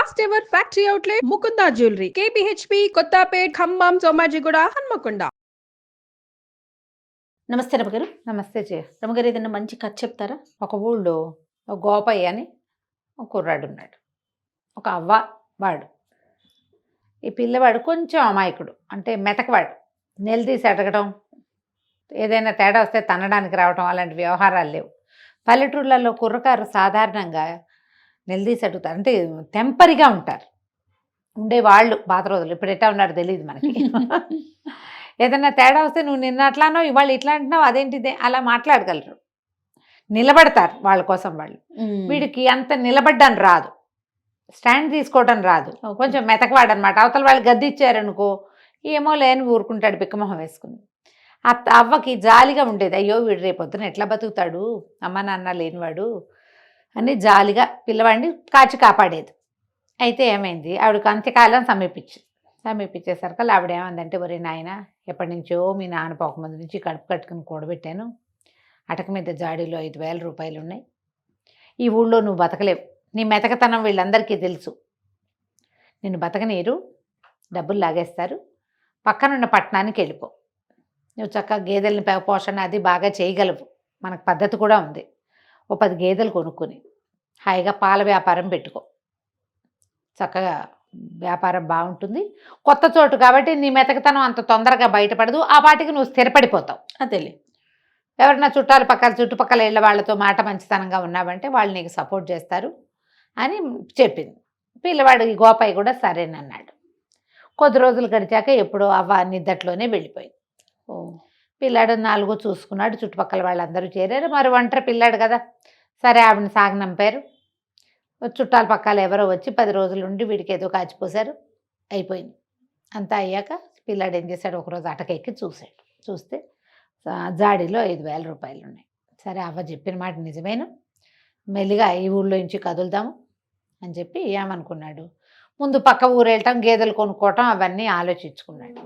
First ever factory outlet Mukunda jewellery KPHB Kothapet Khammam Somajiguda Hanamkonda. నమస్తే రమగారు. నమస్తే చే. రమగారు, ఏదైనా మంచి కథ చెప్తారా? ఒక ఊళ్ళో ఒక గోపయ్య అని ఒక కుర్రాడు ఉన్నాడు. ఒక అవ్వ వాడు. ఈ పిల్లవాడు కొంచెం అమాయకుడు, అంటే మెతకవాడు. నిలదీసి అడగడం, ఏదైనా తేడా వస్తే తనడానికి రావడం అలాంటి వ్యవహారాలు లేవు. పల్లెటూళ్ళల్లో కుర్రకారు సాధారణంగా నిలదీసి అడుగుతారు, అంటే టెంపరీగా ఉంటారు ఉండేవాళ్ళు పాత రోజులు. ఇప్పుడు ఎట్టా ఉన్నాడు తెలియదు మనకి. ఏదైనా తేడా వస్తే నువ్వు నిన్న అట్లానో ఇవాళ ఇట్లా అంటున్నావు అదేంటిదే అలా మాట్లాడగలరు, నిలబడతారు వాళ్ళ కోసం వాళ్ళు. వీడికి అంత నిలబడ్డం రాదు, స్టాండ్ తీసుకోవడం రాదు, కొంచెం మెతకవాడనమాట. అవతల వాళ్ళు గద్ది ఇచ్చారనుకో ఏమో లేని ఊరుకుంటాడు పిక్కమొహం వేసుకుని. అవ్వకి జాలిగా ఉండేది, అయ్యో వీడు రేపొద్దున ఎట్లా బతుకుతాడు అమ్మ నాన్న లేనివాడు అని జాలిగా పిల్లవాడిని కాచి కాపాడేది. అయితే ఏమైంది, ఆవిడకి అంత్యకాలం సమీపించేసరికి ఆవిడ ఏమందంటే, ఒరే నాయన, ఎప్పటి నుంచో మీ నాన్న పోకముందు నుంచి కడుపు కట్టుకుని కూడబెట్టాను, అటక మీద జాడీలో 5,000 రూపాయలు ఉన్నాయి, ఈ ఊళ్ళో నువ్వు బతకలేవు, నీ మెతకతనం వీళ్ళందరికీ తెలుసు, నిన్ను బతకనీరు, డబ్బులు లాగేస్తారు, పక్కనున్న పట్టణానికి వెళ్ళిపో, నువ్వు చక్కగా గేదెలని పోషణ అది బాగా చేయగలవు, మనకు పద్ధతి కూడా ఉంది, ఓ 10 గేదెలు కొనుక్కొని హాయిగా పాల వ్యాపారం పెట్టుకో, చక్కగా వ్యాపారం బాగుంటుంది, కొత్త చోటు కాబట్టి నీ మెతకతనం అంత తొందరగా బయటపడదు, ఆ పాటికి నువ్వు స్థిరపడిపోతావు, అదేలే. ఎవరన్నా చుట్టుపక్కల ఇళ్ళ వాళ్ళతో మాట మంచితనంగా ఉన్నావంటే వాళ్ళు నీకు సపోర్ట్ చేస్తారు అని చెప్పింది. పిల్లవాడు ఈ గోపయ్య కూడా సరేనన్నాడు. కొద్ది రోజులు గడిచాక ఎప్పుడో అవ్వ నిద్దట్లోనే వెళ్ళిపోయింది. పిల్లాడు 4 చూసుకున్నాడు, చుట్టుపక్కల వాళ్ళందరూ చేరారు. మరి ఒంటరి పిల్లాడు కదా, సరే ఆవిడని సాగనంపారు. చుట్టాల పక్కల ఎవరో వచ్చి 10 రోజులు ఉండి వీడికి ఏదో కాచిపోసారు, అయిపోయింది. అంతా అయ్యాక పిల్లాడు ఏం చేశాడు, ఒకరోజు అటకెక్కి చూశాడు. చూస్తే జాడీలో 5,000 రూపాయలు ఉన్నాయి. సరే అవ్వ చెప్పిన మాట నిజమేను, మెల్లిగా ఈ ఊళ్ళో నుంచి కదులుదాము అని చెప్పి ఏమనుకున్నాడు, ముందు పక్క ఊరు వెళ్ళటం, గేదెలు కొనుక్కోవటం అవన్నీ ఆలోచించుకున్నాడు.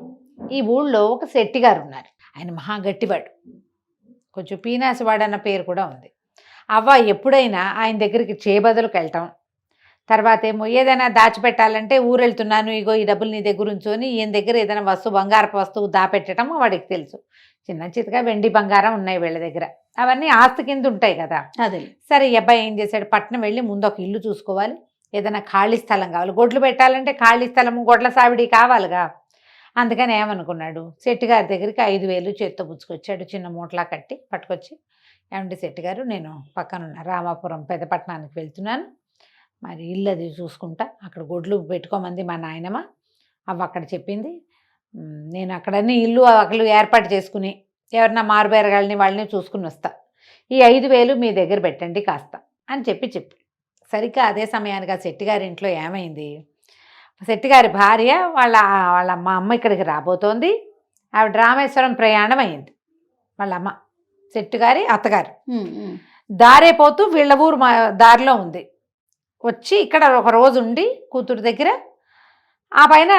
ఈ ఊళ్ళో ఒక శెట్టిగారు ఉన్నారు, ఆయన మహా గట్టివాడు, కొంచెం పీనాసివాడు అన్న పేరు కూడా ఉంది. అవ్వ ఎప్పుడైనా ఆయన దగ్గరికి చేబదులకు వెళ్ళటం, తర్వాత ఏమో ఏదైనా దాచిపెట్టాలంటే ఊరు వెళ్తున్నాను, ఇగో ఈ డబ్బులు నీ దగ్గర ఉంచుకొని ఈయన దగ్గర ఏదైనా బంగారపు వస్తువు దాపెట్టడం వాడికి తెలుసు. చిన్న చితగా వెండి బంగారం ఉన్నాయి వీళ్ళ దగ్గర, అవన్నీ ఆస్తి కింద ఉంటాయి కదా. అదే. సరే ఈ అబ్బాయి ఏం చేశాడు, పట్నం వెళ్ళి ముందు ఒక ఇల్లు చూసుకోవాలి, ఏదైనా ఖాళీ స్థలం కావాలి, గొడ్లు పెట్టాలంటే ఖాళీ స్థలము గొడ్ల సావిడి కావాలిగా. అందుకని ఏమనుకున్నాడు, శెట్టిగారి దగ్గరికి 5,000 చేత్తో పుచ్చుకొచ్చాడు, చిన్న మూటలా కట్టి పట్టుకొచ్చి, ఏమంటే శెట్టిగారు, నేను పక్కనున్న రామాపురం పెద్దపట్నానికి వెళ్తున్నాను, మరి ఇల్లు అది చూసుకుంటా, అక్కడ గొడ్లు పెట్టుకోమంది మా నాయనమ్మ, అవ్వ అక్కడ చెప్పింది, నేను అక్కడన్నీ ఇల్లు అక్కలు ఏర్పాటు చేసుకుని ఎవరన్నా మారుబేరగాళ్ళని వాళ్ళని చూసుకుని వస్తా, ఈ 5,000 మీ దగ్గర పెట్టండి కాస్త అని చెప్పి సరిగ్గా అదే సమయానికి ఆ శెట్టిగారి ఇంట్లో ఏమైంది, శెట్టిగారి భార్య వాళ్ళ మా అమ్మ ఇక్కడికి రాబోతోంది. ఆవిడ రామేశ్వరం ప్రయాణం అయింది, వాళ్ళ అమ్మ శెట్టిగారి అత్తగారు. దారైపోతూ వీళ్ళ ఊరు దారిలో ఉంది, వచ్చి ఇక్కడ ఒక రోజు ఉండి కూతురు దగ్గర ఆ పైన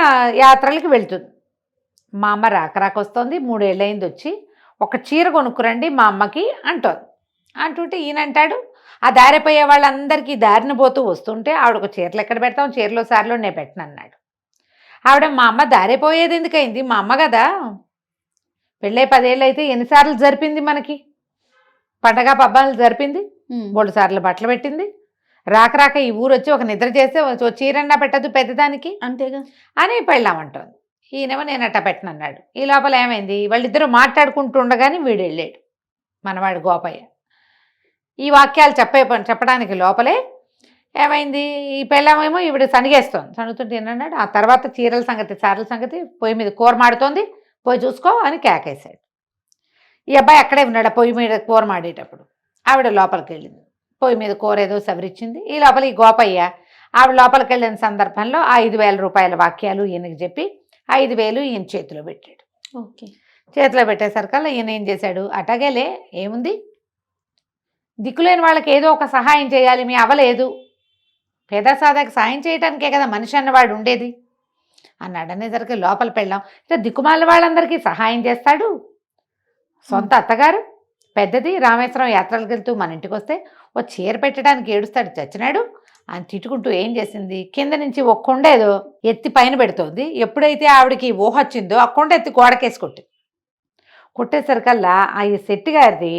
యాత్రలకు వెళ్తుంది. మా అమ్మ రాకరాకొస్తోంది, 3 ఏళ్ళయింది వచ్చి, ఒక చీర కొనుక్కురండి మా అమ్మకి అంటుంటే ఈయన అంటాడు, ఆ దారిపోయే వాళ్ళందరికీ దారిన పోతూ వస్తుంటే ఆవిడకు చీరలు ఎక్కడ పెడతాం, చీరలో సార్లో నేను పెట్టను అన్నాడు. ఆవిడ, మా అమ్మ దారిపోయేది ఎందుకైంది, మా అమ్మ కదా, పెళ్ళై 10 ఏళ్ళు అయితే ఎన్నిసార్లు జరిపింది, మనకి పండగ పబ్బాలు జరిపింది, 3 సార్లు బట్టలు పెట్టింది, రాక ఈ ఊరు వచ్చి ఒక నిద్ర చేస్తే చీరన్నా పెట్టదు పెద్దదానికి అంతేగా అని పెళ్ళామంటోంది. ఈయనేమో నేను అట్టా పెట్టనన్నాడు. ఈ లోపల ఏమైంది, వాళ్ళిద్దరూ మాట్లాడుకుంటూ ఉండగానే వీడు వెళ్ళాడు, మనవాడు గోపయ్య. ఈ వాక్యాలు చెప్పడానికి లోపలే ఏమైంది, ఈ పెళ్ళామేమో ఈవిడ సణుగుతుంటే ఏమన్నాడు, ఆ తర్వాత చీరల సంగతి పొయ్యి మీద కూర మాడుతోంది, పోయి చూసుకో అని కేకేశాడు. ఈ అబ్బాయి అక్కడే ఉన్నాడు, పొయ్యి మీద కూర మాడేటప్పుడు. ఆవిడ లోపలికి వెళ్ళింది, పొయ్యి మీద కూర ఏదో సవరించింది. ఈ లోపల ఈ గోపయ్య ఆవిడ లోపలికి వెళ్ళిన సందర్భంలో 5,000 రూపాయల వాక్యాలు ఈయనకి చెప్పి 5,000 ఈయన చేతిలో పెట్టాడు. ఓకే. చేతిలో పెట్టేసరికల్లా ఈయన ఏం చేశాడు, అటగేలే ఏముంది, దిక్కులేని వాళ్ళకి ఏదో ఒక సహాయం చేయాలి, మీ అవ్వలేదు, పేద సాదాకి సాయం చేయడానికే కదా మనిషి అన్నవాడు ఉండేది అన్నాడు. అనేసరికి లోపల పెళ్ళాం, ఇట్లా దిక్కుమాల వాళ్ళందరికీ సహాయం చేస్తాడు, సొంత అత్తగారు పెద్దది రామేశ్వరం యాత్రలకు వెళ్తూ మన ఇంటికి వస్తే ఓ చీర పెట్టడానికి ఏడుస్తాడు చచ్చినాడు, ఆయన తిట్టుకుంటూ ఏం చేసింది, కింద నుంచి ఒక కొండ ఏదో ఎత్తి పైన పెడుతోంది. ఎప్పుడైతే ఆవిడకి ఊహ వచ్చిందో ఆ కొండ ఎత్తి గోడకేసి కొట్టేసరికల్లా ఆ ఈ శెట్టి గారిది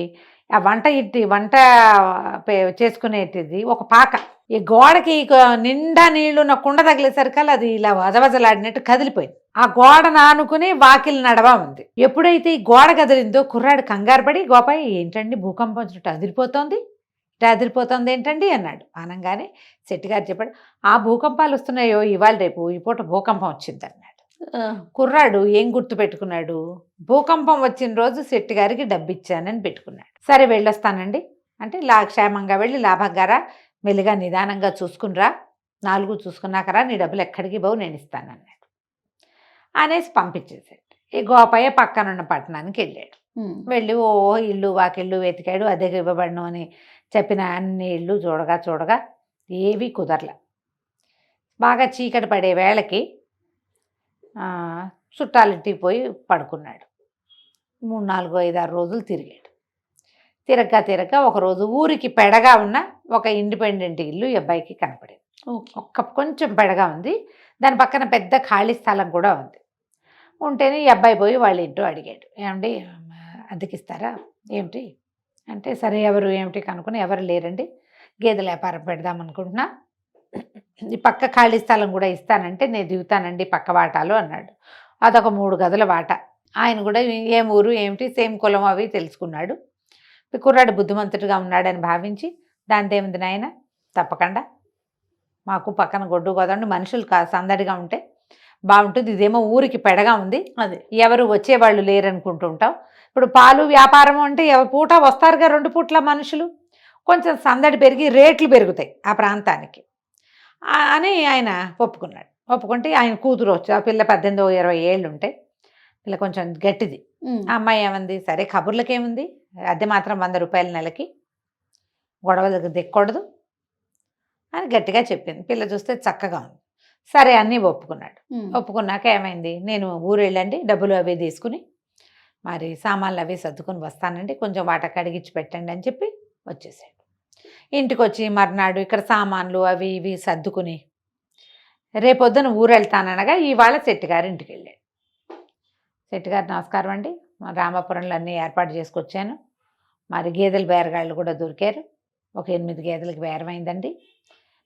ఆ వంట చేసుకునేటిది ఒక పాక ఈ గోడకి నిండా నీళ్లున్న కుండ తగిలేసరికల్లా అది ఇలా వజవజలాడినట్టు కదిలిపోయింది. ఆ గోడను ఆనుకుని వాకిలి నడవ ఉంది. ఎప్పుడైతే ఈ గోడ కదిలిందో కుర్రాడు కంగారు పడి, గోపాయ్ ఏంటండి భూకంపం వచ్చినట్టు అదిరిపోతోంది, ఇట్లా అదిరిపోతుంది ఏంటండి అన్నాడు. అనగానే శెట్టి గారు చెప్పాడు, ఆ భూకంపాలు వస్తున్నాయో ఇవాళ రేపు ఈ పూట భూకంపం వచ్చింది అన్నాడు. కుర్రాడు ఏం గుర్తు పెట్టుకున్నాడు, భూకంపం వచ్చిన రోజు శెట్టి గారికి డబ్బు ఇచ్చానని పెట్టుకున్నాడు. సరే వెళ్ళొస్తానండి అంటే, క్షేమంగా వెళ్ళి లాభంగారా, మెల్లిగా నిదానంగా చూసుకునిరా, 4 చూసుకున్నాకరా, నీ డబ్బులు ఎక్కడికి పోవు, నేను ఇస్తానన్నాడు. అనేసి పంపించేసాడు. ఈ గోపయ్య పక్కనున్న పట్టణానికి వెళ్ళాడు. వెళ్ళి ఇల్లు వాకిళ్ళు వెతికాడు. అద్దెకి ఇవ్వబడను అని చెప్పిన అన్ని ఇళ్ళు చూడగా ఏవి కుదరలే. బాగా చీకటి పడే వేళకి చుట్టాలింటికి పోయి పడుకున్నాడు. 3, 4, 5, 6 రోజులు తిరిగాడు. తిరగక ఒకరోజు ఊరికి పెడగా ఉన్న ఒక ఇండిపెండెంట్ ఇల్లు ఈ అబ్బాయికి కనపడింది. కొంచెం పెడగా ఉంది, దాని పక్కన పెద్ద ఖాళీ స్థలం కూడా ఉంది. ఉంటేనే ఈ అబ్బాయి పోయి వాళ్ళ ఇంటో అడిగాడు, ఏమండి అద్దెకిస్తారా ఏమిటి అంటే, సరే ఎవరు ఏమిటి కనుక్కుని, ఎవరు లేరండి, గేదెల వ్యాపారం పెడదాం అనుకుంటున్నా, ఈ పక్క ఖాళీ స్థలం కూడా ఇస్తానంటే నేను దిగుతానండి పక్క వాటాలు అన్నాడు. అదొక 3 గదుల వాట. ఆయన కూడా ఏం ఊరు ఏమిటి సేమ్ కులం అవి తెలుసుకున్నాడు. కుర్రాడు బుద్ధిమంతుడిగా ఉన్నాడని భావించి, దానిదేముంది నాయన, తప్పకుండా మాకు పక్కన గొడ్డు గోదండి మనుషులు సందడిగా ఉంటే బాగుంటుంది, ఇదేమో ఊరికి పెడగా ఉంది, అదే ఎవరు వచ్చేవాళ్ళు లేరనుకుంటూ ఉంటాం. ఇప్పుడు పాలు వ్యాపారం అంటే పూట వస్తారుగా, 2 పూట్ల మనుషులు, కొంచెం సందడి పెరిగి రేట్లు పెరుగుతాయి ఆ ప్రాంతానికి అని ఆయన ఒప్పుకున్నాడు. ఒప్పుకుంటే ఆయన కూతురు వచ్చి, ఆ పిల్ల 18 or 20 ఏళ్ళు ఉంటాయి, పిల్ల కొంచెం గట్టిది. ఆ అమ్మాయి ఏమంది, సరే కబుర్లకేముంది, అద్దె మాత్రం 100 రూపాయల నెలకి, గొడవలకు దిక్కకూడదు అని గట్టిగా చెప్పింది. పిల్ల చూస్తే చక్కగా ఉంది. సరే అన్నీ ఒప్పుకున్నాడు. ఒప్పుకున్నాక ఏమైంది, నేను ఊరు వెళ్ళండి, డబ్బులు అవి తీసుకుని మరి సామాన్లు అవి సర్దుకొని వస్తానండి, కొంచెం వాట కడిగిచ్చి పెట్టండి అని చెప్పి వచ్చేసాడు. ఇంటికి వచ్చి మర్నాడు ఇక్కడ సామాన్లు అవి ఇవి సర్దుకుని రేపొద్దున ఊరు వెళ్తాననగా ఇవాళ శెట్టి గారి ఇంటికి వెళ్ళాడు. శెట్టి గారు నమస్కారం అండి, రామాపురంలో అన్నీ ఏర్పాటు చేసుకొచ్చాను, మరి గేదెల బేరగాళ్ళు కూడా దొరికారు, ఒక 8 గేదెలకు బేరమైందండి,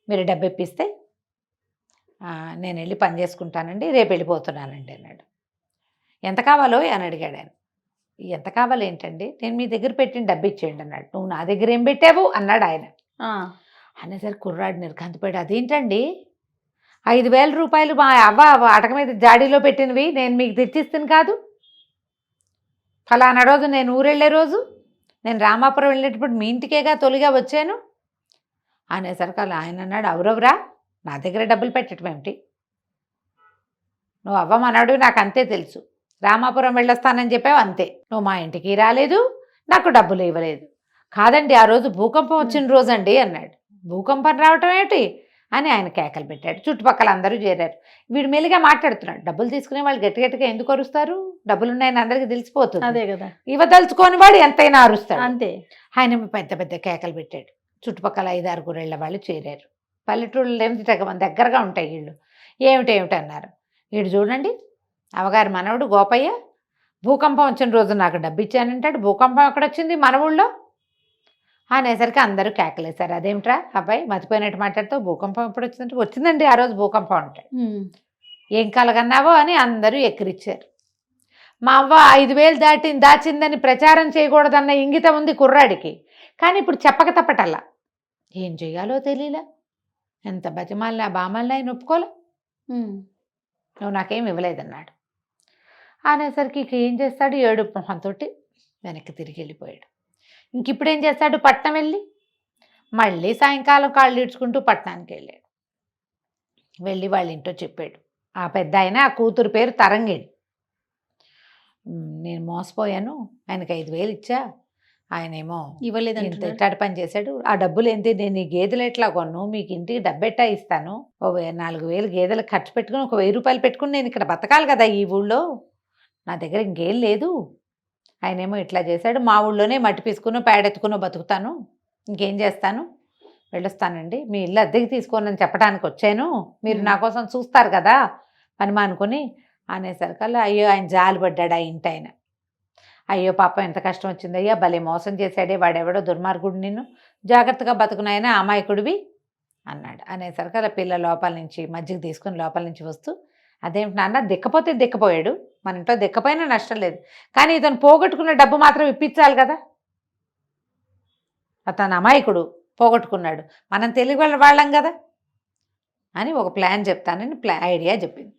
మీరు డబ్బు ఇప్పిస్తే నేను వెళ్ళి పని చేసుకుంటానండి, రేపు వెళ్ళిపోతున్నానండి అన్నాడు. ఎంత కావాలో అని అడిగాడు ఆయన. ఎంత కావాలి ఏంటండి, నేను మీ దగ్గర పెట్టిన డబ్బు ఇచ్చేయండి అన్నాడు. నువ్వు నా దగ్గర ఏం పెట్టావు అన్నాడు ఆయన. అనేసరికి కుర్రాడు నిర్ఘాంతపోయాడు. అదేంటండి, 5,000 రూపాయలు మా అవ్వ అటక మీద జాడీలో పెట్టినవి నేను మీకు తెచ్చిస్తాను కాదు, ఫలానా రోజు నేను ఊరెళ్ళే రోజు, నేను రామాపురం వెళ్ళేటప్పుడు మీ ఇంటికేగా తొలిగా వచ్చాను అనేసరికి అలా ఆయన అన్నాడు, అవురవరా నా దగ్గర డబ్బులు పెట్టడం ఏమిటి, నువ్వు అవ్వమన్నాడు, నాకు అంతే తెలుసు, రామాపురం వెళ్ళొస్తానని చెప్పావు అంతే, నువ్వు మా ఇంటికి రాలేదు, నాకు డబ్బులు ఇవ్వలేదు. కాదండి ఆ రోజు భూకంపం వచ్చిన రోజు అండి అన్నాడు. భూకంపం రావటం ఏమిటి అని ఆయన కేకలు పెట్టాడు. చుట్టుపక్కల అందరూ చేరారు. వీడు మెల్లిగా మాట్లాడుతున్నాడు. డబ్బులు తీసుకునే వాళ్ళు గట్టిగా ఎందుకు అరుస్తారు, డబ్బులు ఉన్నాయని అందరికీ తెలిసిపోతుంది, అదే కదా, ఇవ్వదలుచుకోని వాడు ఎంతైనా అరుస్తాడు అంతే. ఆయన పెద్ద పెద్ద కేకలు పెట్టాడు. చుట్టుపక్కల 5-6 గురేళ్ల వాళ్ళు చేరారు. పల్లెటూళ్ళు ఏమిటి దగ్గరగా ఉంటాయి ఇళ్ళు, ఏమిటి అన్నారు. వీడు చూడండి అవగారు మనవడు గోపయ్య భూకంపం వచ్చిన రోజు నాకు డబ్బు ఇచ్చానంటాడు, భూకంపం ఎక్కడొచ్చింది మన ఊళ్ళో అనేసరికి అందరూ కేకలేశారు. అదేమిట్రా అబ్బాయి మర్చిపోయినట్టు మాట్లాడుతావు, భూకంపం ఎప్పుడు వచ్చిందంటే, వచ్చిందండి ఆ రోజు భూకంపం అంటాడు. ఏం కలగన్నావో అని అందరూ ఎక్కిరిచ్చారు. మా అవ్వ 5,000 దాచిందని ప్రచారం చేయకూడదన్న ఇంగితం ఉంది కుర్రాడికి, కానీ ఇప్పుడు చెప్పక తప్పటల్లా ఏం చెయ్యాలో తెలియలే, ఎంత బతిమాలినా బామల్ని ఆయన ఒప్పుకోలే, నువ్వు నాకేం ఇవ్వలేదన్నాడు. అనేసరికి ఇక ఏం చేస్తాడు, ఏడుపు మొహంతో వెనక్కి తిరిగి వెళ్ళిపోయాడు. ఇంక ఇప్పుడు ఏం చేస్తాడు, పట్నం వెళ్ళి మళ్ళీ సాయంకాలం కాళ్ళు ఈడ్చుకుంటూ పట్టణానికి వెళ్ళాడు. వెళ్ళి వాళ్ళ ఇంట్లో చెప్పాడు. ఆ పెద్ద ఆయన ఆ కూతురు పేరు తరంగిణి, నేను మోసపోయాను, ఆయనకి 5,000 ఇచ్చా, ఆయనేమో ఇవ్వలేదంటే ఇట్టాడు పని చేశాడు, ఆ డబ్బులు ఏంటి, నేను ఈ గేదెలు ఎట్లా కొను, మీకు ఇంటికి డబ్బెట్టా ఇస్తాను, 4,000 గేదెలకు ఖర్చు పెట్టుకుని 1,000 రూపాయలు పెట్టుకుని నేను ఇక్కడ బతకాలి కదా ఈ ఊళ్ళో, నా దగ్గర ఇంకేం లేదు, ఆయనేమో ఇట్లా చేశాడు, మా ఊళ్ళోనే మట్టి పీసుకునో పేడెత్తుకునో బతుకుతాను, ఇంకేం చేస్తాను, వెళ్ళొస్తానండి, మీ ఇల్లు అద్దెకి తీసుకోనని చెప్పడానికి వచ్చాను, మీరు నా కోసం చూస్తారు కదా పని మానుకొని అనేసరికల్లా అయ్యో ఆయన జాలి పడ్డాడు ఆ ఇంటి ఆయన. అయ్యో పాపం ఎంత కష్టం వచ్చిందయ్యా, భలే మోసం చేశాడే వాడెవడో దుర్మార్గుడు, నిన్ను జాగ్రత్తగా బతుకునాయన అమాయకుడివి అన్నాడు. అనేసరికల్లా పిల్ల లోపల నుంచి మజ్జిగ తీసుకుని లోపల నుంచి వస్తూ, అదేమిటి నాన్న, దిక్కపోతే దిక్కపోయాడు, మన ఇంట్లో దిక్కపోయినా నష్టం లేదు, కానీ ఇతను పోగొట్టుకున్న డబ్బు మాత్రం ఇప్పించాలి కదా, అతను అమాయకుడు పోగొట్టుకున్నాడు, మనం తెలివి వాళ్ళం కదా అని ఒక ప్లాన్ చెప్తానని ఐడియా చెప్పింది.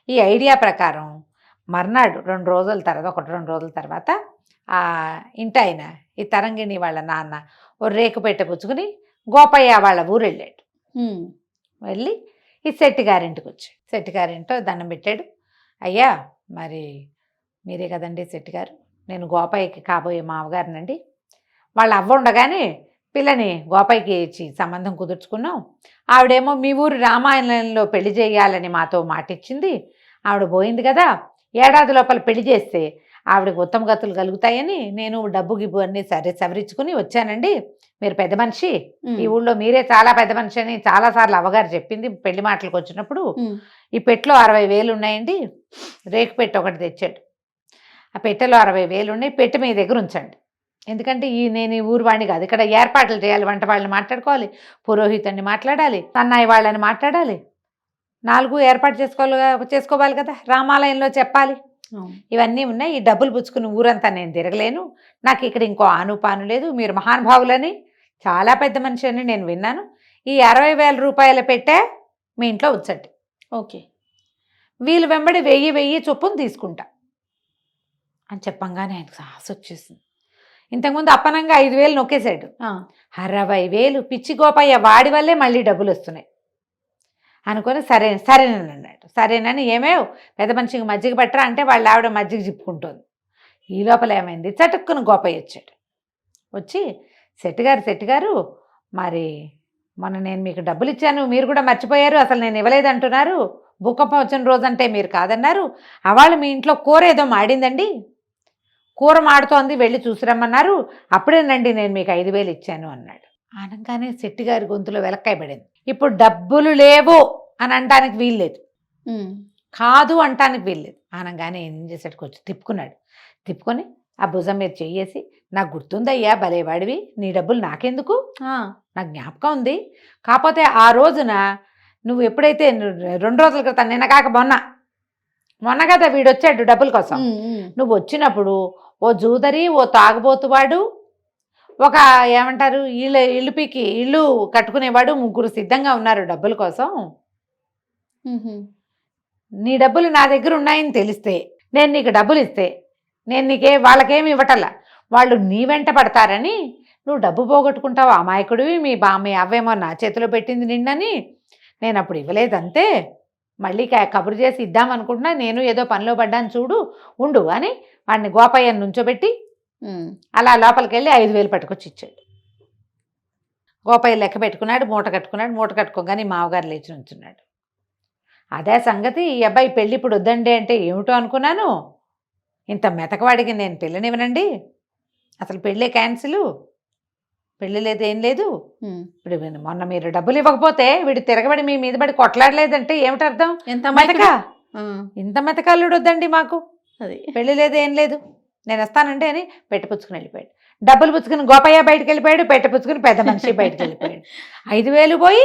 ఈ ఐడియా ప్రకారం మర్నాడు 2 రోజుల తర్వాత 1-2 రోజుల తర్వాత ఆ ఇంటాయన ఈ తరంగిణి వాళ్ళ నాన్న ఓ రేకు పెట్టె పుచ్చుకుని గోపయ్య వాళ్ళ ఊరు వెళ్ళాడు. వెళ్ళి ఈ శెట్టి గారింటికి వచ్చాడు. శెట్టి గారింటో దండం పెట్టాడు. అయ్యా మరి మీరే కదండి శెట్టి గారు, నేను గోపయ్యకి కాబోయే మామగారినండి, వాళ్ళ అవ్వ ఉండగానే పిల్లని గోపయ్యకి ఇచ్చి సంబంధం కుదుర్చుకున్నాం, ఆవిడేమో మీ ఊరు రామాయణంలో పెళ్లి చేయాలని మాతో మాటిచ్చింది, ఆవిడ పోయింది కదా, ఏడాది లోపల పెళ్లి చేస్తే ఆవిడకి ఉత్తమ గతులు కలుగుతాయని నేను డబ్బు గిబ్బు అన్నీ సవరించుకుని వచ్చానండి, మీరు పెద్ద మనిషి, ఈ ఊళ్ళో మీరే చాలా పెద్ద మనిషి అని చాలాసార్లు అవ్వగారు చెప్పింది పెళ్లి మాటలకు వచ్చినప్పుడు. ఈ పెట్టెలో 60,000 ఉన్నాయండి, రేకు పెట్టె ఒకటి తెచ్చాడు, ఆ పెట్టెలో 60,000 ఉన్నాయి, పెట్టె మీ దగ్గర ఉంచండి, ఎందుకంటే నేను ఈ ఊరు వాడిని కాదు, ఇక్కడ ఏర్పాట్లు చేయాలి, వంట వాళ్ళని మాట్లాడుకోవాలి, పురోహితుడిని మాట్లాడాలి, సన్నాయి వాళ్ళని మాట్లాడాలి, 4 ఏర్పాటు చేసుకోవాలి కదా, రామాలయంలో చెప్పాలి, ఇవన్నీ ఉన్నాయి, ఈ డబ్బులు పుచ్చుకుని ఊరంతా నేను తిరగలేను, నాకు ఇక్కడ ఇంకో ఆనుపాను లేదు, మీరు మహానుభావులని చాలా పెద్ద మనిషి అని నేను విన్నాను, ఈ 60,000 రూపాయలు పెట్టే మీ ఇంట్లో ఉంచండి, ఓకే, వీళ్ళు వెంబడి 1000 చొప్పున తీసుకుంటా అని చెప్పంగానే ఆయనకు సాహస వచ్చేసింది. ఇంతకుముందు అప్పనంగా 5,000 నొక్కేశాడు, 60,000 పిచ్చి గోపయ్య వాడి వల్లే మళ్ళీ డబ్బులు వస్తున్నాయి అనుకొని సరేనన్నాడు. సరేనని ఏమేవ్ పెద్ద మనిషికి మజ్జిగ పట్టరా అంటే వాళ్ళ ఆవిడ మజ్జిగ చిప్పుకుంటుంది. ఈ లోపల ఏమైంది, చటుక్కున గోపయ్య వచ్చాడు. వచ్చి శెట్టి గారు మరి మొన్న నేను మీకు డబ్బులు ఇచ్చాను, మీరు కూడా మర్చిపోయారు, అసలు నేను ఇవ్వలేదంటున్నారు, భూకంపం వచ్చిన రోజంటే మీరు కాదన్నారు, అవాళ్ళు మీ ఇంట్లో కూర ఏదో మాడిందండి, కూర మాడుతోంది, వెళ్ళి చూసిరమ్మన్నారు, అప్పుడేనండి నేను మీకు 5,000 ఇచ్చాను అన్నాడు. అనగానే శెట్టి గారి గొంతులో వెలక్కాయ పడింది. ఇప్పుడు డబ్బులు లేవు అని అనడానికి వీల్లేదు, కాదు అంటానికి వీల్లేదు. అనగానే ఏం చేశాడు, కొంచెం తిప్పుకొని ఆ భుజం మీద చెయ్యేసి, నాకు గుర్తుందయ్యా భలేవాడివి, నీ డబ్బులు నాకెందుకు, నాకు జ్ఞాపకం ఉంది, కాకపోతే ఆ రోజున నువ్వు ఎప్పుడైతే 2 రోజుల క్రితం, నిన్న కాక మొన్న కదా వీడొచ్చాడు డబ్బుల కోసం, నువ్వు వచ్చినప్పుడు ఓ జూదరి, ఓ తాగుబోతువాడు, ఒక ఏమంటారు ఇల్లు కట్టుకునేవాడు, 3 సిద్ధంగా ఉన్నారు డబ్బుల కోసం, నీ డబ్బులు నా దగ్గర ఉన్నాయని తెలిస్తే నేను నీకు డబ్బులు ఇస్తే నేను వాళ్ళకేమి ఇవ్వటల్లా, వాళ్ళు నీ వెంట పడతారని నువ్వు డబ్బు పోగొట్టుకుంటావు, అమాయకుడివి, మీ అవ్వేమో నా చేతిలో పెట్టింది నిన్నని నేను అప్పుడు ఇవ్వలేదంతే, మళ్ళీ కబురు చేసి ఇద్దామనుకుంటున్నా, నేను ఏదో పనిలో పడ్డాను చూడు ఉండు అని వాడిని గోపయ్యను నుంచోబెట్టి అలా లోపలికి వెళ్ళి 5,000 పట్టుకొచ్చి ఇచ్చాడు. గోపయ్య లెక్క పెట్టుకున్నాడు, మూట కట్టుకోగానే మామగారు లేచి నుంచున్నాడు. అదే సంగతి, ఈ అబ్బాయి పెళ్ళి ఇప్పుడు వద్దండి అంటే ఏమిటో అనుకున్నాను, ఇంత మెతకవాడికి నేను పెళ్ళనివ్వనండి, అసలు పెళ్ళే క్యాన్సిల్, పెళ్ళి లేదు ఏం లేదు, ఇప్పుడు మొన్న మీరు డబ్బులు ఇవ్వకపోతే వీడు తిరగబడి మీ మీద పడి కొట్లాడలేదంటే ఏమిటి అర్థం, ఇంత మెతకాళ్ళుడు వద్దండి మాకు, అది పెళ్ళి లేదు ఏం లేదు, నేను వస్తానండి అని పెట్టపుచ్చుకుని వెళ్ళిపోయాడు. డబ్బులు పుచ్చుకుని గోపయ్య బయటకు వెళ్ళిపోయాడు, పెట్టపుచ్చుకుని పెద్ద మనిషి బయటకు వెళ్ళిపోయాడు. 5,000 పోయి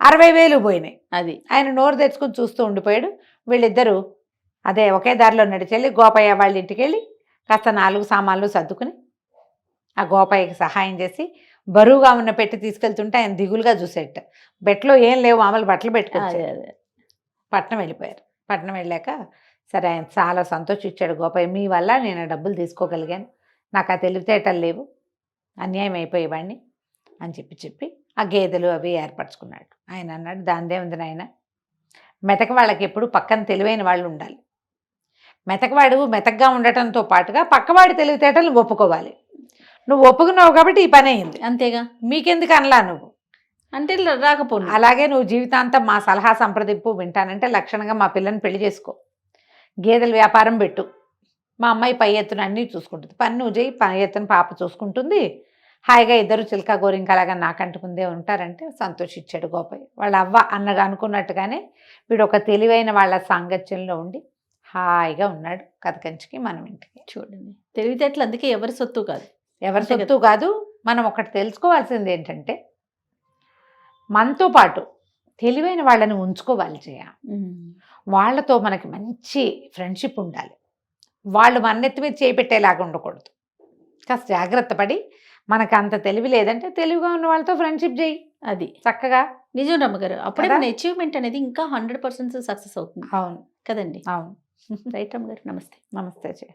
60,000 పోయినాయి. అది ఆయన నోరు తెచ్చుకుని చూస్తూ ఉండిపోయాడు. వీళ్ళిద్దరూ అదే ఒకే దారిలో నడిచెళ్ళి గోపయ్య వాళ్ళ ఇంటికి వెళ్ళి కాస్త 4 సామాన్లు సర్దుకుని ఆ గోపయ్యకి సహాయం చేసి బరువుగా ఉన్న పెట్టి తీసుకెళ్తుంటే ఆయన దిగులుగా చూసేట, బెట్లో ఏం లేవు, మామూలు బట్టలు పెట్టుకొచ్చారు. పట్నం వెళ్ళిపోయారు. పట్నం వెళ్ళాక సరే ఆయన చాలా సంతోషించాడు గోపయ్య, మీ వల్ల నేను డబ్బులు తీసుకోగలిగాను, నాకు ఆ తెలివితేటలు లేవు, అన్యాయం అయిపోయేవాడిని అని చెప్పి ఆ గేదెలు అవి ఏర్పరచుకున్నాడు. ఆయన అన్నాడు, దానిదేముంది నాయన, మెతక వాళ్ళకి ఎప్పుడు పక్కన తెలివైన వాళ్ళు ఉండాలి, మెతకవాడు మెతకగా ఉండటంతో పాటుగా పక్కవాడి తెలివితేటలు ఒప్పుకోవాలి, నువ్వు ఒప్పుకున్నావు కాబట్టి ఈ పని అయింది, అంతేగా, మీకెందుకు అనలా నువ్వు అంటే రాకపోను, అలాగే నువ్వు జీవితాంతం మా సలహా సంప్రదింపు వింటానంటే లక్షణంగా మా పిల్లని పెళ్లి చేసుకో, గేదెల వ్యాపారం పెట్టు, మా అమ్మాయి పై ఎత్తున అన్నీ చూసుకుంటుంది, పని నువ్వు చేయి, పై ఎత్తున పాప చూసుకుంటుంది, హాయిగా ఇద్దరు చిలక గోరింకలాగా నాకంటుకుందే ఉంటారంటే సంతోషించాడు గోపయ్య. వాళ్ళ అవ్వ అన్నగా అనుకున్నట్టుగానే వీడు ఒక తెలివైన వాళ్ళ సాంగత్యంలో ఉండి హాయిగా ఉన్నాడు. కథ కంచికి మనం ఇంటికి. చూడండి, తెలివితేటలు అందుకే ఎవరి సొత్తు కాదు. ఎవరి అంతే సొత్తు కాదు. మనం ఒకటి తెలుసుకోవాల్సింది ఏంటంటే మనతో పాటు తెలివైన వాళ్ళని ఉంచుకోవాలి చేయ. వాళ్ళతో మనకి మంచి ఫ్రెండ్షిప్ ఉండాలి. వాళ్ళు మన నెత్తి మీద చేపెట్టేలాగా ఉండకూడదు. కాస్త జాగ్రత్త పడి మనకు అంత తెలివి లేదంటే తెలివిగా ఉన్న వాళ్ళతో ఫ్రెండ్షిప్ చేయి అది చక్కగా. నిజం రమ్మగారు. అప్పుడే కదా? మన అచీవ్మెంట్ అనేది ఇంకా 100% సక్సెస్ అవుతుంది అవును కదండి. అవును. రైట్ రమ్మగారు, నమస్తే. నమస్తే చేయ.